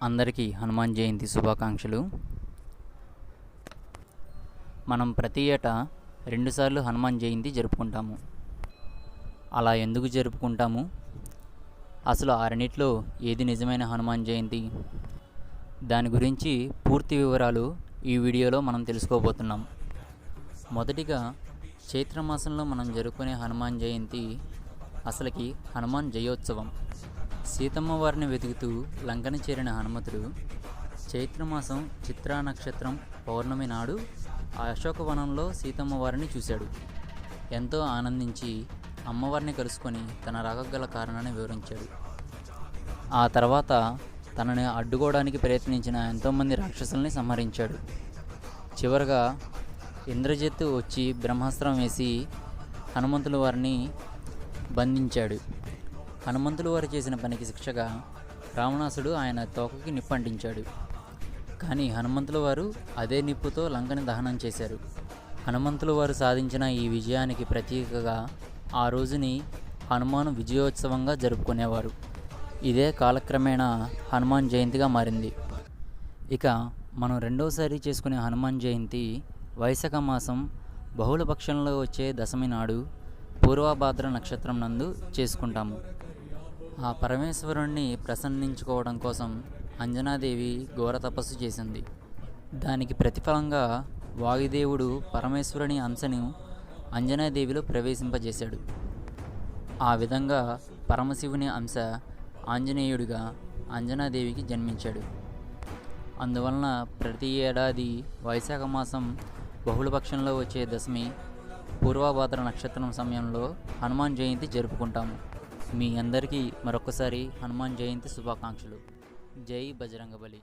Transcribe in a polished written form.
అందరికీ హనుమాన్ జయంతి శుభాకాంక్షలు. మనం ప్రతి ఏటా 2 సార్లు హనుమాన్ జయంతి జరుపుకుంటాము. అలా ఎందుకు జరుపుకుంటాము, అసలు ఆ రెండిట్లో ఏది నిజమైన హనుమాన్ జయంతి, దాని గురించి పూర్తి వివరాలు ఈ వీడియోలో మనం తెలుసుకోబోతున్నాం. మొదటిగా చైత్రమాసంలో మనం జరుపుకునే హనుమాన్ జయంతి అసలుకి హనుమాన్ జయోత్సవం. సీతమ్మ వారిని వెతుకుతూ లంకని చేరిన హనుమంతుడు చైత్రమాసం చిత్రా నక్షత్రం పౌర్ణమి నాడు ఆ అశోకవనంలో సీతమ్మ వారిని చూశాడు. ఎంతో ఆనందించి అమ్మవారిని కలుసుకొని తన రాకగల కారణాన్ని వివరించాడు. ఆ తర్వాత తనని అడ్డుకోవడానికి ప్రయత్నించిన ఎంతోమంది రాక్షసుల్ని సంహరించాడు. చివరగా ఇంద్రజిత్తు వచ్చి బ్రహ్మాస్త్రం వేసి హనుమంతుల వారిని బంధించాడు. హనుమంతులు వారు చేసిన పనికి శిక్షగా రావణాసుడు ఆయన తోకకి నిప్పంటించాడు. కానీ హనుమంతుల వారు అదే నిప్పుతో లంకని దహనం చేశారు. హనుమంతుల వారు సాధించిన ఈ విజయానికి ప్రతీకగా ఆ రోజుని హనుమాన్ విజయోత్సవంగా జరుపుకునేవారు. ఇదే కాలక్రమేణా హనుమాన్ జయంతిగా మారింది. ఇక మనం రెండోసారి చేసుకునే హనుమాన్ జయంతి వైశాఖ మాసం బహుళపక్షంలో వచ్చే దశమి నాడు పూర్వభాద్ర నక్షత్రం నందు చేసుకుంటాము. ఆ పరమేశ్వరుణ్ణి ప్రసన్నించుకోవడం కోసం అంజనాదేవి ఘోర తపస్సు చేసింది. దానికి ప్రతిఫలంగా వాయుదేవుడు పరమేశ్వరుని అంశను అంజనాదేవిలో ప్రవేశింపజేశాడు. ఆ విధంగా పరమశివుని అంశ ఆంజనేయుడిగా అంజనాదేవికి జన్మించాడు. అందువలన ప్రతి ఏడాది వైశాఖ మాసం బహుళపక్షంలో వచ్చే దశమి పూర్వభాద్ర నక్షత్రం సమయంలో హనుమాన్ జయంతి జరుపుకుంటాము. మీ అందరికీ మరొకసారి హనుమాన్ జయంతి శుభాకాంక్షలు. జై బజరంగబలి.